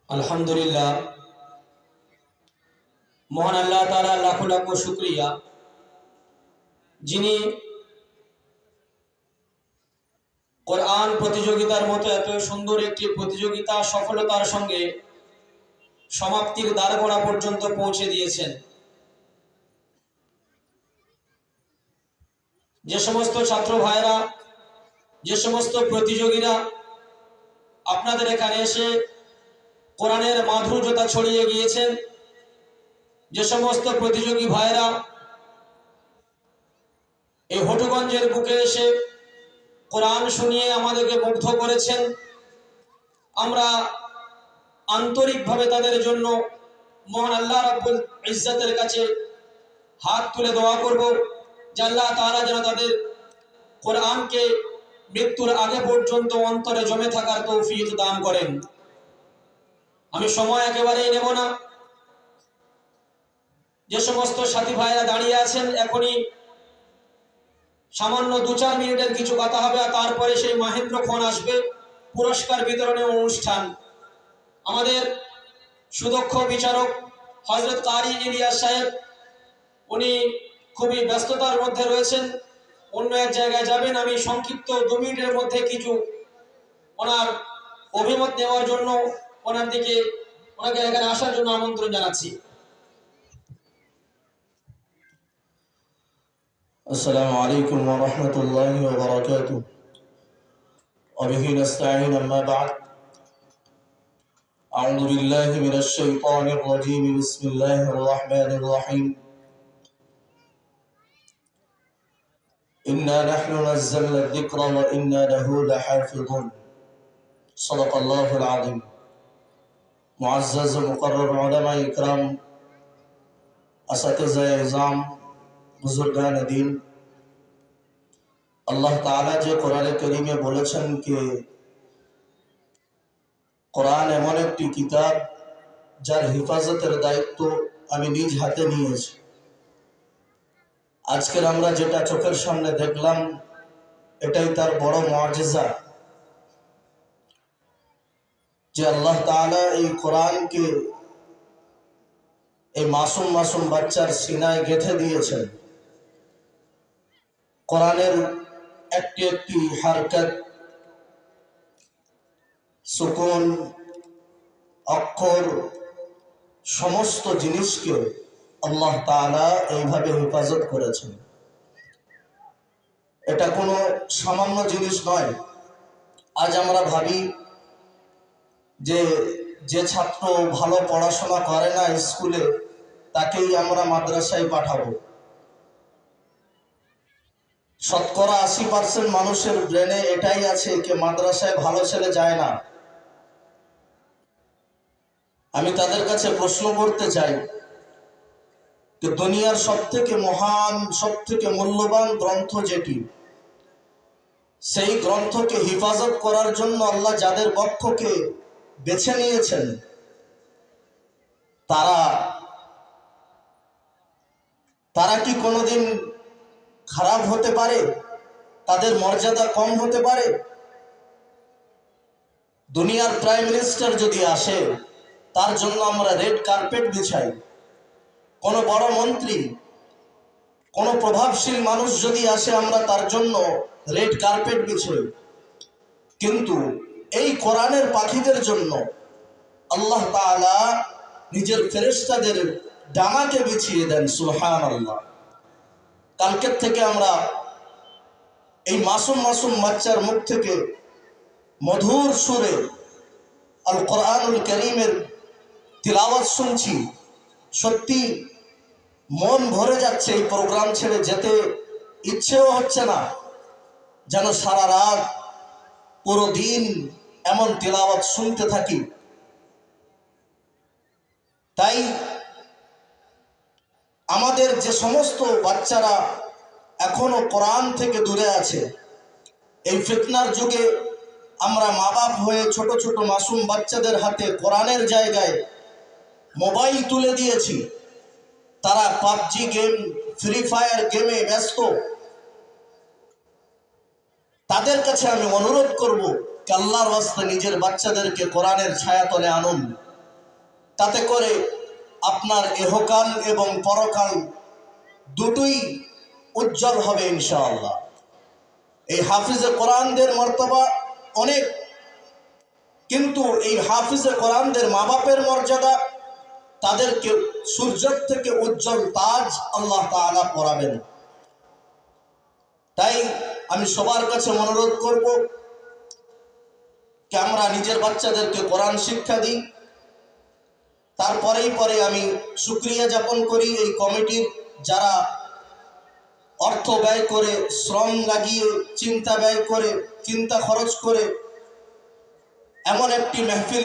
আলহামদুলিল্লাহ, মহান আল্লাহ তাআলা লাখো লাখো শুকরিয়া, যিনি কোরআন প্রতিযোগিতার মতো এত সুন্দর একটি প্রতিযোগিতা সফলতার সঙ্গে সমাপ্তির দ্বারগোড়া পর্যন্ত পৌঁছে দিয়েছেন। যে সমস্ত ছাত্র ভাইরা, যে সমস্ত প্রতিযোগীরা আপনাদের এখানে এসে কোরআনের মাধুর্যতা ছড়িয়ে গিয়েছেন, যে সমস্ত প্রতিযোগী ভাইরা এই হটুগঞ্জের বুকে এসে কোরআন শুনিয়ে আমাদেরকে মুগ্ধ করেছেন, আমরা আন্তরিকভাবে তাদের জন্য মহান আল্লাহ রাব্বুল ইজ্জতের কাছে হাত তুলে দোয়া করব যে আল্লাহ তাআলা যেন তাদের কোরআনকে মৃত্যুর আগে পর্যন্ত অন্তরে জমে থাকার তৌফিক দান করেন। আমি সময় একেবারেই নেব না। যে সমস্ত সাথী ভাইরা দাঁড়িয়ে আছেন, এখনই সামান্য 2-4 মিনিটের কিছু কথা হবে, আর তারপরে সেই মহেন্দ্রক্ষণ আসবে, পুরস্কার বিতরণের অনুষ্ঠান। আমাদের সুদক্ষ বিচারক হযরত কারি ইলিয়াস সাহেব, উনি খুবই ব্যস্ততার মধ্যে রয়েছেন, অন্য এক জায়গায় যাবেন। আমি সংক্ষিপ্ত 2 মিনিটের মধ্যে কিছু ওনার অভিমত নেওয়ার জন্য ওনাকে এখানে আসার জন্য আমন্ত্রণ জানাচ্ছি। السلام عليكم ورحمة الله وبركاته وبه نستعين أما بعد أعوذ بالله من الشيطان الرجيم بسم الله الرحمن الرحيم إنا نحن نزلنا الذكر وإنا له لحافظون صدق الله العظيم معزز مقرر علماء إكرام أساتذة إعزام বুজুর্গান দিন, আল্লাহ তাআলা যে কোরআনে কারীমে বলেছেন যে কোরআন এমন একটি কিতাব যার হেফাজতের দায়িত্ব আমি নিজ হাতে নিয়েছি। আজকের আমরা যেটা চোখের সামনে দেখলাম, এটাই তার বড় মুআজিজা যে আল্লাহ তাআলা এই কোরআনকে এই মাসুম মাসুম বাচ্চার সিনায় গেঁথে দিয়েছেন। কোরআনের একটি একটি হারকত, সুকুন, অক্ষর, সমস্ত জিনিসকে আল্লাহ তাআলা এইভাবে হেফাজত করেছেন। এটা কোনো সামান্য জিনিস নয়। আজ আমরা ভাবি যে ছাত্র ভালো পড়াশোনা করে না স্কুলে, তাকেই আমরা মাদ্রাসায় পাঠাবো। শতকরা 80% মানুষের ব্রেনে এটাই আছে যে মাদ্রাসায় ভালো ছেলে যায় না। আমি তাদের কাছে প্রশ্ন করতে চাই যে দুনিয়ার সবথেকে মহান, সবথেকে মূল্যবান গ্রন্থ যেটি, সেই গ্রন্থকে হেফাজত করার জন্য আল্লাহ যাদের পক্ষকে বেছে নিয়েছেন, তারা কি কোনোদিন খারাপ হতে পারে? তাদের মর্যাদা কম হতে পারে? দুনিয়ার প্রাইম মিনিস্টার যদি আসে, তার জন্য আমরা রেড কার্পেট বিছাই। কোনো বড় মন্ত্রী, কোনো প্রভাবশীল মানুষ যদি আসে, আমরা তার জন্য রেড কার্পেট বিছাই। কিন্তু এই কোরআনের পাখিদের জন্য আল্লাহ তাআলা নিজের ফেরেশতাদের ডানাকে বিছিয়ে দেন। সুবহানাল্লাহ। কালকের থেকে আমরা এই মাসুম মাসুম বাচ্চার মুখ থেকে মধুর সুরে আল কোরআনুল কারীমের তিলাওয়াত শুনছি। সত্যি মন ভরে যাচ্ছে। এই প্রোগ্রাম ছেড়ে যেতে ইচ্ছেও হচ্ছে না, যেন সারা রাত পুরো দিন এমন তিলাওয়াত শুনতে থাকি। তাই আমাদের যে সমস্ত বাচ্চারা এখনো কোরআন থেকে দূরে আছে, এই ফিতনার যুগে আমরা মা বাপ হয়ে ছোট ছোট মাসুম বাচ্চাদের হাতে কোরআনের জায়গায় মোবাইল তুলে দিয়েছি। তারা পাবজি গেম, ফ্রি ফায়ার গেমে ব্যস্ত। তাদের কাছে আমি অনুরোধ করব যে আল্লাহর ওয়াস্তে নিজের বাচ্চাদেরকে কোরআনের ছায়াতলে আনুন। তাতে করে আপনার ইহকাল এবং পরকাল দুটোই উজ্জ্বল হবে ইনশাআল্লাহ। এই হাফিজে কোরআনদের মর্তবা অনেক, কিন্তু এই হাফিজে কোরআনদের মা বাপের মর্যাদা, তাদেরকে সূর্যের থেকে উজ্জ্বল তাজ আল্লাহ তাআলা পরাবেন। তাই আমি সবার কাছে অনুরোধ করব যে আমরা নিজের বাচ্চাদেরকে কোরআন শিক্ষা দিই। তারপরেই পরে আমি শুকরিয়া জ্ঞাপন করি এই কমিটির, যারা অর্থ ব্যয় করে, শ্রম লাগিয়ে, চিন্তা ব্যয় করে, চিন্তা খরচ করে এমন একটি মেহফিল